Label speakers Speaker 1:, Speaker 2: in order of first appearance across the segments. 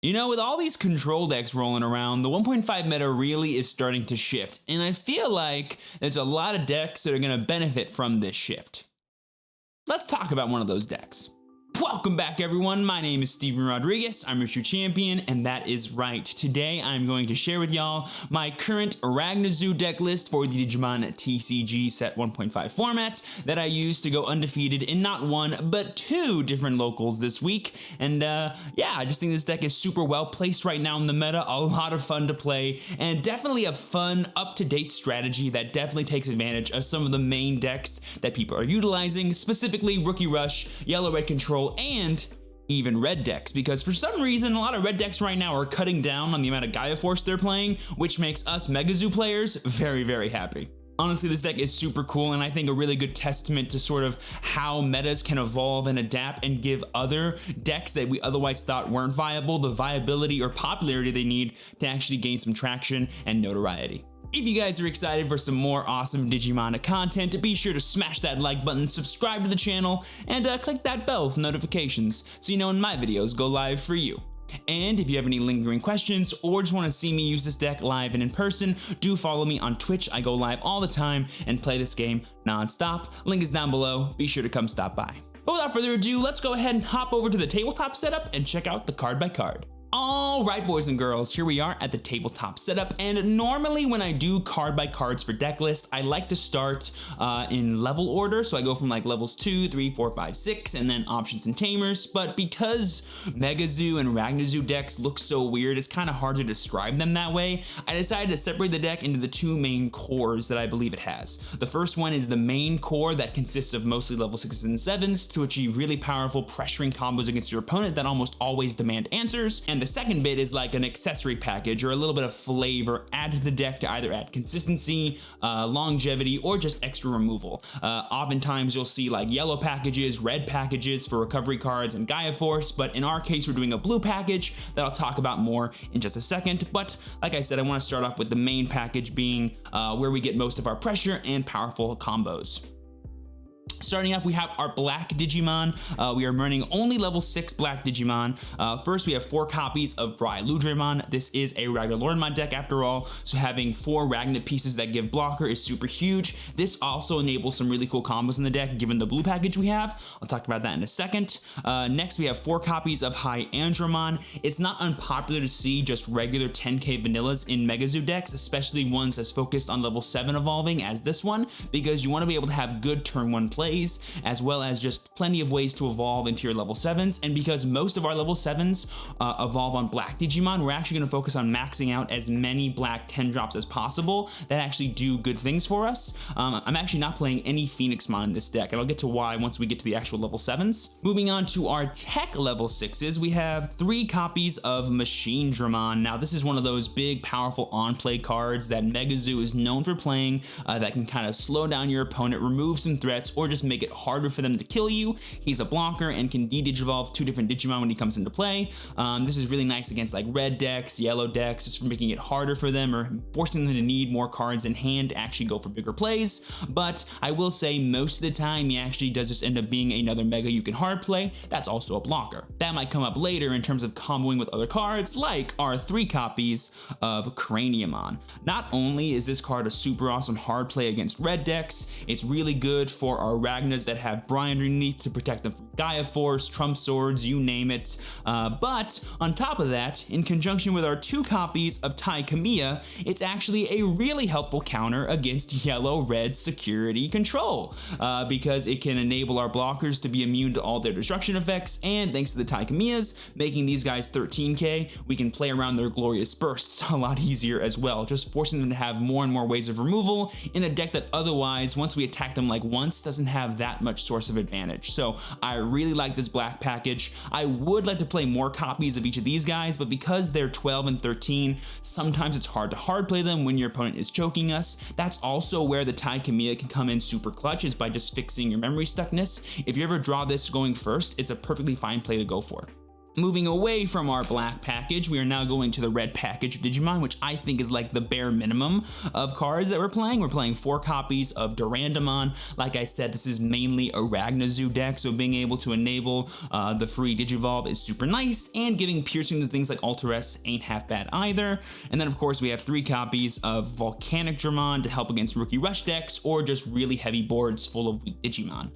Speaker 1: You know, with all these control decks rolling around, the 1.5 meta really is starting to shift, and I feel like there's a lot of decks that are going to benefit from this shift. Let's talk about one of those decks. Welcome back, everyone. My name is Steven Rodriguez. I'm your true champion, and that is right. Today, I'm going to share with y'all my current ragnazoo deck list for the Digimon TCG set 1.5 format that I used to go undefeated in not one, but two different locals this week. And yeah, I just think this deck is super well placed right now in the meta, a lot of fun to play, and definitely a fun, up-to-date strategy that definitely takes advantage of some of the main decks that people are utilizing, specifically Rookie Rush, Yellow-Red Control, and even red decks, because for some reason a lot of red decks right now are cutting down on the amount of Gaia Force they're playing, which makes us Megazoo players very, very happy. Honestly, this deck is super cool, and I think a really good testament to sort of how metas can evolve and adapt and give other decks that we otherwise thought weren't viable the viability or popularity they need to actually gain some traction and notoriety. If you guys are excited for some more awesome Digimon content, be sure to smash that like button, subscribe to the channel, and click that bell for notifications so you know when my videos go live for you. And if you have any lingering questions or just want to see me use this deck live and in person, do follow me on Twitch. I go live all the time and play this game non-stop. Link is down below. Be sure to come stop by. But without further ado, let's go ahead and hop over to the tabletop setup and check out the card by card. Alright, boys and girls, here we are at the tabletop setup, and normally when I do card by cards for deck list, I like to start in level order, so I go from like levels 2, 3, 4, 5, 6, and then options and tamers, but because Megazoo and Ragnazoo decks look so weird, it's kind of hard to describe them that way. I decided to separate the deck into the two main cores that I believe it has. The first one is the main core that consists of mostly level 6s and 7s to achieve really powerful pressuring combos against your opponent that almost always demand answers, and the second bit is like an accessory package or a little bit of flavor added to the deck to either add consistency, longevity, or just extra removal. Oftentimes you'll see like yellow packages, red packages for recovery cards and Gaia Force, but in our case we're doing a blue package that I'll talk about more in just a second. But like I said, I want to start off with the main package being where we get most of our pressure and powerful combos. Starting off, we have our black Digimon. We are running only level 6 black Digimon. First, we have 4 copies of Bryludramon. This is a Ragnar Lordmon deck after all, so having 4 Ragna pieces that give blocker is super huge. This also enables some really cool combos in the deck, given the blue package we have. I'll talk about that in a second. Next, we have 4 copies of High Andromon. It's not unpopular to see just regular 10k vanillas in Megazoo decks, especially ones as focused on level 7 evolving as this one, because you want to be able to have good turn 1 plays, as well as just plenty of ways to evolve into your level 7s. And because most of our level 7s evolve on black Digimon, we're actually going to focus on maxing out as many black 10 drops as possible that actually do good things for us. I'm actually not playing any Phoenixmon in this deck, and I'll get to why once we get to the actual level 7s. Moving on to our tech level 6s, we have 3 copies of Machinedramon. Now this is one of those big powerful on-play cards that Megazoo is known for playing that can kind of slow down your opponent, remove some threats, or just make it harder for them to kill you. He's a blocker and can de-digivolve 2 different Digimon when he comes into play. This is really nice against like red decks, yellow decks, just for making it harder for them or forcing them to need more cards in hand to actually go for bigger plays. But I will say most of the time he actually does just end up being another mega you can hard play that's also a blocker. That might come up later in terms of comboing with other cards like our 3 copies of Craniumon. Not only is this card a super awesome hard play against red decks, it's really good for our Ragnas that have Brine underneath to protect them from Gaia Force, Trump Swords, you name it. But on top of that, in conjunction with our 2 copies of Tai Kamiya, it's actually a really helpful counter against yellow-red security control, because it can enable our blockers to be immune to all their destruction effects, and thanks to the Tai Kamiyas, making these guys 13k, we can play around their glorious bursts a lot easier as well, just forcing them to have more and more ways of removal in a deck that otherwise, once we attack them like once, doesn't have that much source of advantage. So I really like this black package. I would like to play more copies of each of these guys, but because they're 12 and 13, sometimes it's hard to hard play them when your opponent is choking us. That's also where the Tai Kamiya can come in super clutch, is by just fixing your memory stuckness. If you ever draw this going first, it's a perfectly fine play to go for. Moving away from our black package, we are now going to the red package of Digimon, which I think is like the bare minimum of cards that we're playing. We're playing 4 copies of Durandamon. Like I said, this is mainly a ragnazoo deck, so being able to enable the free Digivolve is super nice, and giving piercing to things like Alter-S ain't half bad either. And then of course we have 3 copies of Volcanic Dramon to help against Rookie Rush decks, or just really heavy boards full of weak Digimon.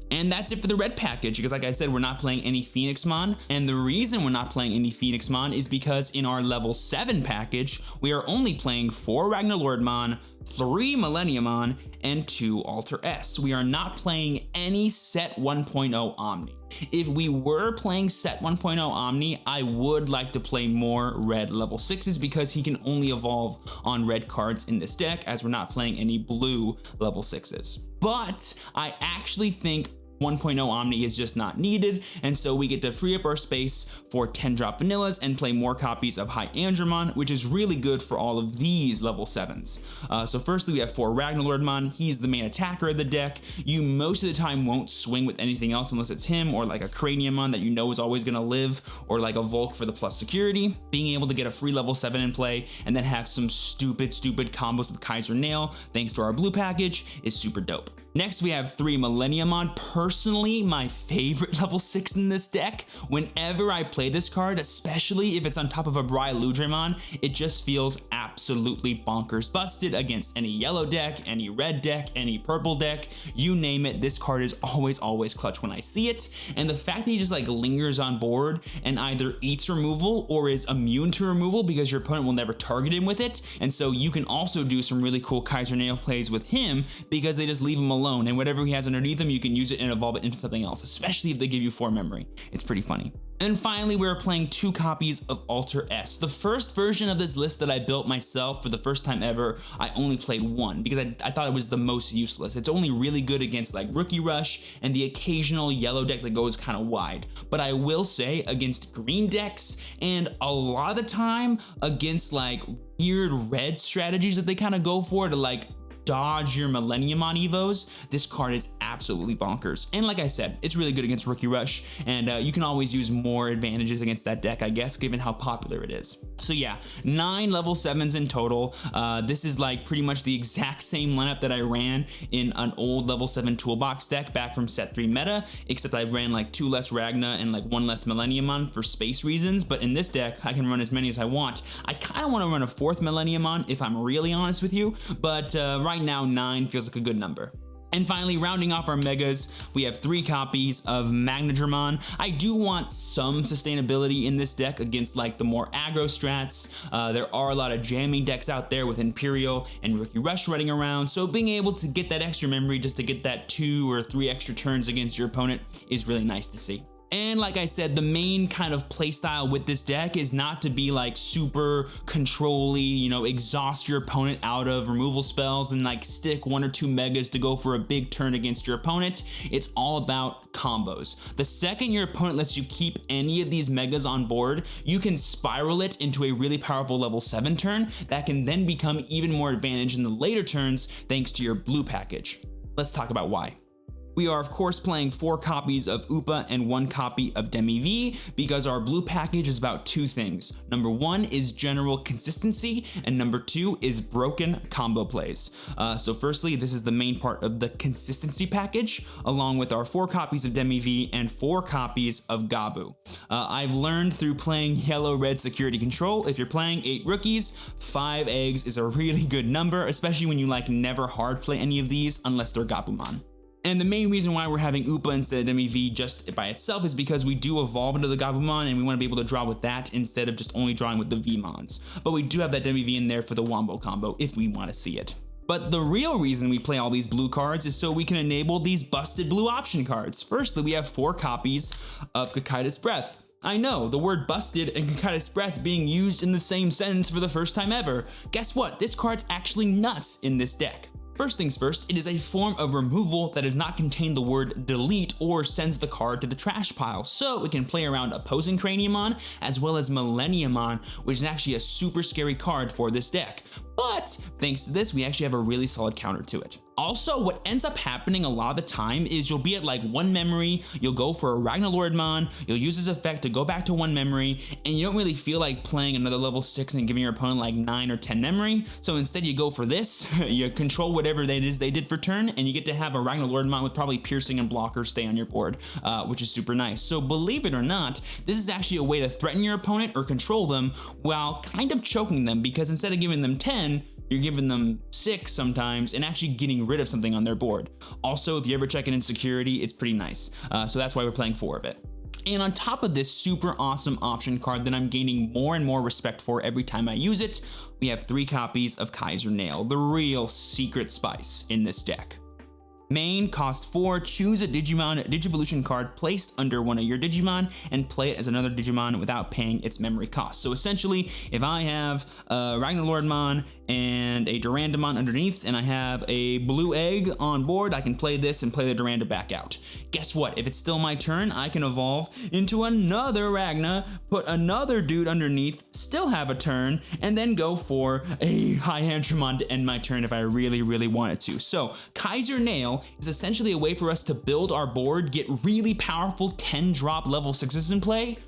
Speaker 1: And that's it for the red package, because like I said, we're not playing any Phoenixmon, and the reason we're not playing any Phoenixmon is because in our level 7 package, we are only playing 4 Ragnalordmon, 3 Millenniumon, and 2 Alter-S. We are not playing any Set 1.0 Omni. If we were playing Set 1.0 Omni, I would like to play more red level 6s because he can only evolve on red cards in this deck, as we're not playing any blue level 6s. But I actually think 1.0 Omni is just not needed, and so we get to free up our space for 10-drop vanillas and play more copies of High Andromon, which is really good for all of these level 7s. So firstly, we have 4 Ragnalordmon. He's the main attacker of the deck. You most of the time won't swing with anything else unless it's him or like a Craniumon that you know is always going to live, or like a Volk for the plus security. Being able to get a free level 7 in play and then have some stupid combos with KiseNail thanks to our blue package is super dope. Next, we have 3 Millenniumon. Personally, my favorite level 6 in this deck. Whenever I play this card, especially if it's on top of a Bryludramon, it just feels absolutely bonkers busted against any yellow deck, any red deck, any purple deck, you name it. This card is always clutch when I see it. And the fact that he just like lingers on board and either eats removal or is immune to removal because your opponent will never target him with it. And so you can also do some really cool KiseNail plays with him because they just leave him alone, and whatever he has underneath him, you can use it and evolve it into something else, especially if they give you 4 memory. It's pretty funny. And finally, we're playing 2 copies of Alter-S. The first version of this list that I built myself for the first time ever, I only played 1 because I thought it was the most useless. It's only really good against like Rookie Rush and the occasional yellow deck that goes kind of wide. But I will say against green decks and a lot of the time against like weird red strategies that they kind of go for to like dodge your Millenniumon evos, this card is absolutely bonkers. And like I said, it's really good against Rookie Rush, and you can always use more advantages against that deck, I guess, given how popular it is. So yeah, 9 level 7s in total. This is like pretty much the exact same lineup that I ran in an old level 7 toolbox deck back from set 3 meta, except I ran like 2 less Ragna and like 1 less Millenniumon for space reasons. But in this deck, I can run as many as I want. I kind of want to run a 4th Millenniumon if I'm really honest with you, but right now 9 feels like a good number. And finally, rounding off our megas, we have 3 copies of Magna German. I do want some sustainability in this deck against like the more aggro strats. There are a lot of jamming decks out there with Imperial and Rookie Rush running around, so being able to get that extra memory just to get that 2 or 3 extra turns against your opponent is really nice to see. And like I said, the main kind of playstyle with this deck is not to be like super control-y, you know, exhaust your opponent out of removal spells and like stick 1 or 2 megas to go for a big turn against your opponent. It's all about combos. The second your opponent lets you keep any of these megas on board, you can spiral it into a really powerful level 7 turn that can then become even more advantage in the later turns thanks to your blue package. Let's talk about why. We are of course playing 4 copies of Upa and 1 copy of Demi-V because our blue package is about 2 things. Number 1 is general consistency, and number 2 is broken combo plays. So firstly, this is the main part of the consistency package, along with our 4 copies of Demi-V and 4 copies of Gabu. I've learned through playing yellow-red security control, if you're playing 8 rookies, 5 eggs is a really good number, especially when you like never hard play any of these unless they're Gabumon. And the main reason why we're having Upa instead of Demi-V just by itself is because we do evolve into the Gabumon and we want to be able to draw with that instead of just only drawing with the V-Mons. But we do have that Demi-V in there for the Wombo combo if we want to see it. But the real reason we play all these blue cards is so we can enable these busted blue option cards. Firstly, we have 4 copies of Kakaitis Breath. I know, the word busted and Kakaitis Breath being used in the same sentence for the first time ever. Guess what? This card's actually nuts in this deck. First things first, it is a form of removal that does not contain the word delete or sends the card to the trash pile, so it can play around opposing Craniumon as well as Millenniumon, which is actually a super scary card for this deck. But thanks to this, we actually have a really solid counter to it. Also, what ends up happening a lot of the time is you'll be at like 1 memory, you'll go for a Ragnalordmon, you'll use this effect to go back to 1 memory, and you don't really feel like playing another level 6 and giving your opponent like 9 or 10 memory. So instead you go for this, you control whatever that is they did for turn, and you get to have a Ragnalordmon with probably piercing and blocker stay on your board, which is super nice. So believe it or not, this is actually a way to threaten your opponent or control them while kind of choking them, because instead of giving them 10, you're giving them 6 sometimes and actually getting rid of something on their board. Also, if you ever check an insecurity, it's pretty nice. So that's why we're playing 4 of it. And on top of this super awesome option card that I'm gaining more and more respect for every time I use it, we have 3 copies of KiseNail, the real secret spice in this deck. Main, cost 4, choose a Digimon Digivolution card placed under one of your Digimon and play it as another Digimon without paying its memory cost. So essentially, if I have a Ragnalordmon and a Durandamon underneath, and I have a blue egg on board, I can play this and play the Duranda back out. Guess what? If it's still my turn, I can evolve into another Ragna, put another dude underneath, still have a turn, and then go for a High Antramon to end my turn if I really, really wanted to. So KiseNail is essentially a way for us to build our board, get really powerful 10-drop level 6s in play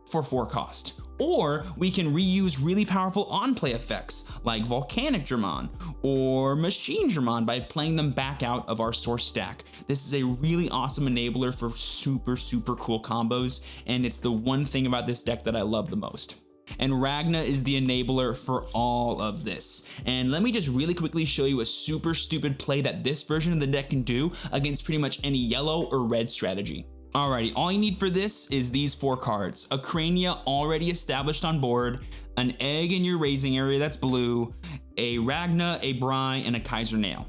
Speaker 1: for 4 cost. Or we can reuse really powerful on-play effects like Volcanic German or Machine German by playing them back out of our source stack. This is a really awesome enabler for super, super cool combos, and it's the one thing about this deck that I love the most. And Ragna is the enabler for all of this. And let me just really quickly show you a super stupid play that this version of the deck can do against pretty much any yellow or red strategy. Alrighty, all you need for this is these 4 cards. A Crania already established on board, an egg in your raising area that's blue, a Ragna, a Bry, and a KiseNail.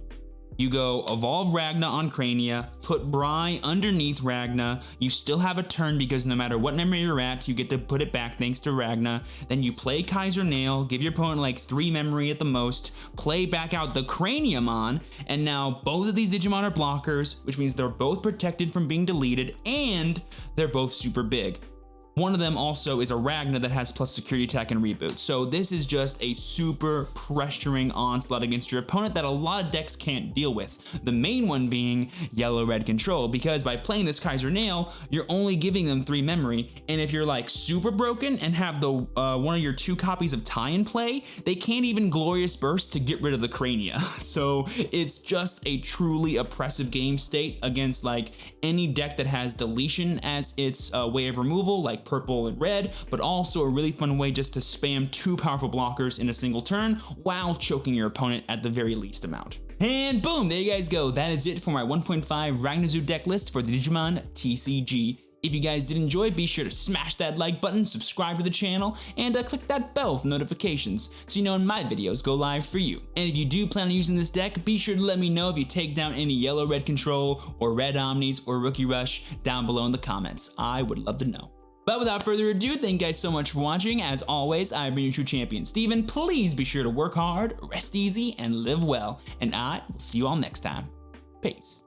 Speaker 1: You go evolve Ragna on Crania, put Bry underneath Ragna, you still have a turn because no matter what memory you're at, you get to put it back thanks to Ragna. Then you play KiseNail, give your opponent like 3 memory at the most, play back out the Craniamon, and now both of these Digimon are blockers, which means they're both protected from being deleted, and they're both super big. One of them also is a Ragna that has plus security attack and reboot. So this is just a super pressuring onslaught against your opponent that a lot of decks can't deal with. The main one being yellow-red control, because by playing this KiseNail, you're only giving them 3 memory. And if you're like super broken and have the one of your 2 copies of Tie in play, they can't even Glorious Burst to get rid of the Crania. So it's just a truly oppressive game state against like any deck that has deletion as its way of removal, like purple and red, but also a really fun way just to spam 2 powerful blockers in a single turn while choking your opponent at the very least amount. And boom, there you guys go. That is it for my 1.5 ragnazoo deck list for the Digimon TCG. If you guys did enjoy, be sure to smash that like button, subscribe to the channel, and click that bell for notifications so you know when my videos go live for you. And if you do plan on using this deck, be sure to let me know if you take down any yellow-red control or red omnis or rookie rush down below in the comments. I would love to know. But without further ado, thank you guys so much for watching. As always, I've been your TrueChampionSteven. Please be sure to work hard, rest easy, and live well. And I will see you all next time. Peace.